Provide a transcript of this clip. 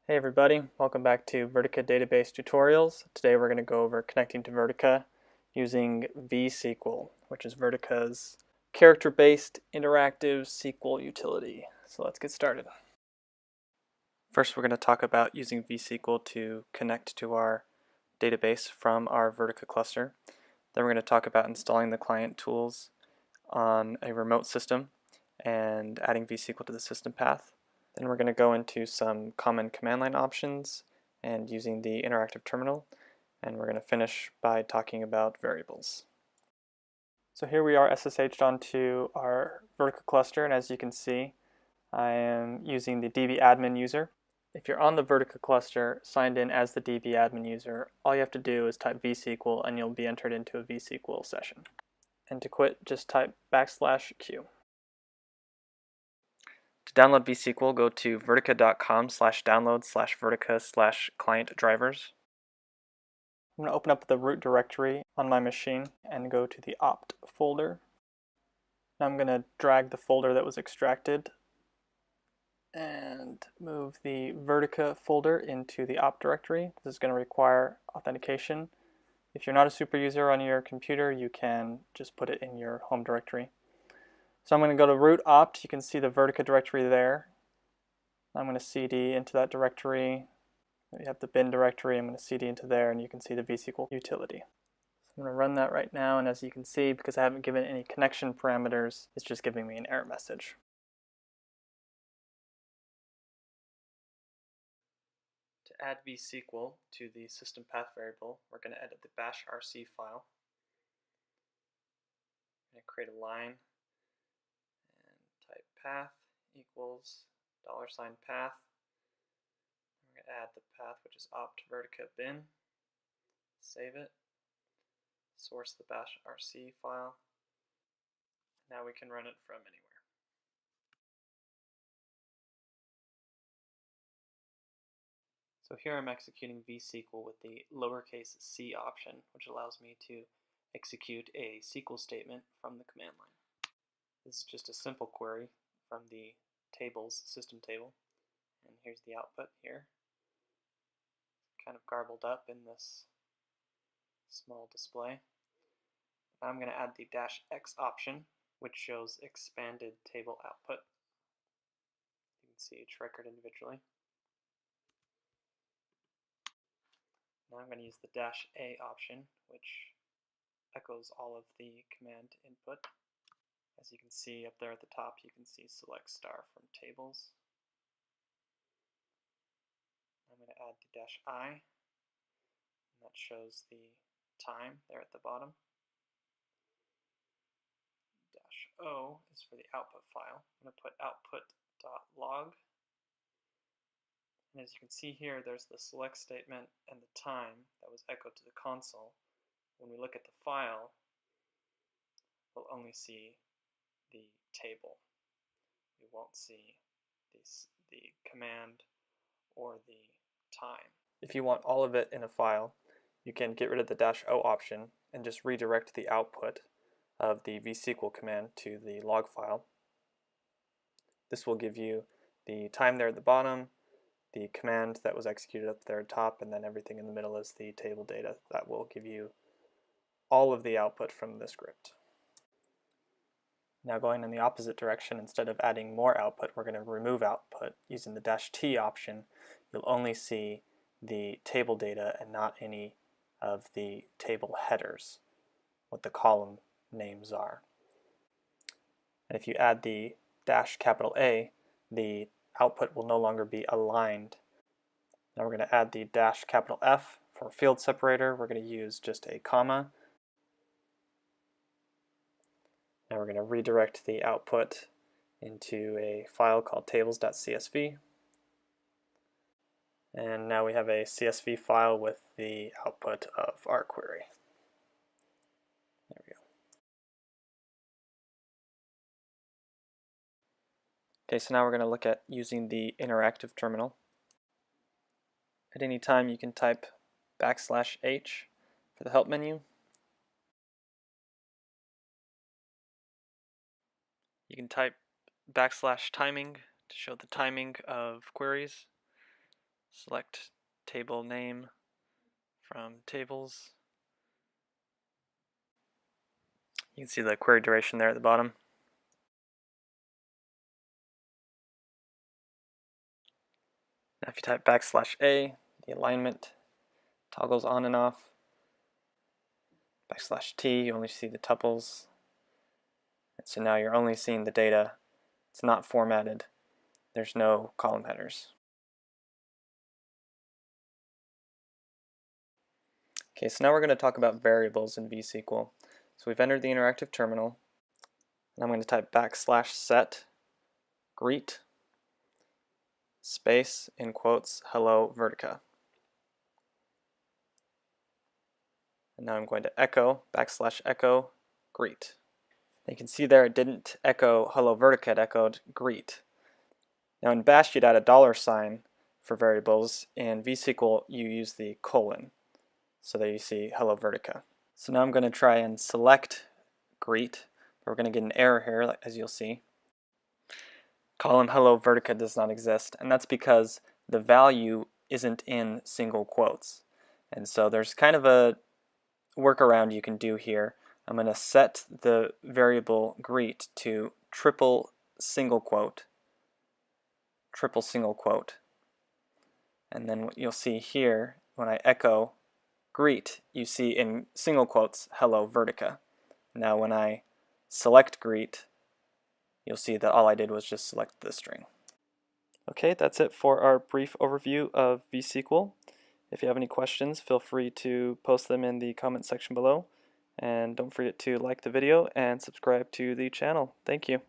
Hey everybody, welcome back to Vertica Database Tutorials. Today we're going to go over connecting to Vertica using VSQL, which is Vertica's character-based interactive SQL utility. So let's get started. First we're going to talk about using VSQL to connect to our database from our Vertica cluster. Then we're going to talk about installing the client tools on a remote system and adding VSQL to the system path. Then we're going to go into some common command line options and using the interactive terminal, and we're going to finish by talking about variables. So here we are SSH'd onto our Vertica cluster, and as you can see, I am using the DB admin user. If you're on the Vertica cluster signed in as the DB admin user, all you have to do is type VSQL and you'll be entered into a VSQL session. And to quit, just type \Q. To download VSQL, go to vertica.com/download/vertica/client drivers. I'm going to open up the root directory on my machine and go to the opt folder. Now I'm going to drag the folder that was extracted and move the Vertica folder into the opt directory. This is going to require authentication. If you're not a super user on your computer, you can just put it in your home directory. So I'm going to go to root opt. You can see the Vertica directory there. I'm going to cd into that directory. You have the bin directory. I'm going to cd into there, and you can see the VSQL utility. So I'm going to run that right now, and as you can see, because I haven't given any connection parameters, it's just giving me an error message. To add VSQL to the system path variable, we're going to edit the `rc file. I'm going to create a line and type path equals $path. We're going to add the path, which is opt vertica bin. Save it. Source the `rc file. Now we can run it from anywhere. So here I'm executing VSQL with the lowercase c option, which allows me to execute a SQL statement from the command line. This is just a simple query from the tables system table, and here's the output here. Kind of garbled up in this small display. Now I'm going to add the -x option, which shows expanded table output. You can see each record individually. Now I'm going to use the -a option, which echoes all of the command input. As you can see up there at the top, you can see select star from tables. I'm going to add the -i, and that shows the time there at the bottom. -o is for the output file. I'm going to put output.log. And as you can see here, there's the select statement and the time that was echoed to the console. When we look at the file, we'll only see the table. We won't see the command or the time. If you want all of it in a file, you can get rid of the -o option and just redirect the output of the VSQL command to the log file. This will give you the time there at the bottom, the command that was executed up there at top, and then everything in the middle is the table data. That will give you all of the output from the script. Now going in the opposite direction, instead of adding more output, we're going to remove output. Using the -t option, you'll only see the table data and not any of the table headers, what the column names are. And if you add the -A, the output will no longer be aligned. Now we're going to add the -F for field separator. We're going to use just a comma. Now we're going to redirect the output into a file called tables.csv. And now we have a CSV file with the output of our query. There we go. Okay, so now we're going to look at using the interactive terminal. At any time you can type \h for the help menu. You can type \timing to show the timing of queries. select table name from tables. You can see the query duration there at the bottom. Now if you type \A, the alignment toggles on and off. \T, you only see the tuples. And so now you're only seeing the data. It's not formatted. There's no column headers. Okay, so now we're going to talk about variables in VSQL. So we've entered the interactive terminal, and I'm going to type \set greet space in quotes hello Vertica. And now I'm going to echo \echo greet. You can see there it didn't echo hello Vertica, it echoed greet. Now in Bash you'd add a $sign for variables. In VSQL you use the colon, so that you see hello Vertica. So now I'm going to try and select greet, but we're going to get an error here, as you'll see. Column hello Vertica does not exist, and that's because the value isn't in single quotes. And so there's kind of a workaround you can do here. I'm going to set the variable greet to triple single quote. And then what you'll see here, when I echo greet, you see in single quotes hello Vertica. Now when I select greet, you'll see that all I did was just select the string. Okay, that's it for our brief overview of VSQL. If you have any questions, feel free to post them in the comment section below. And don't forget to like the video and subscribe to the channel. Thank you.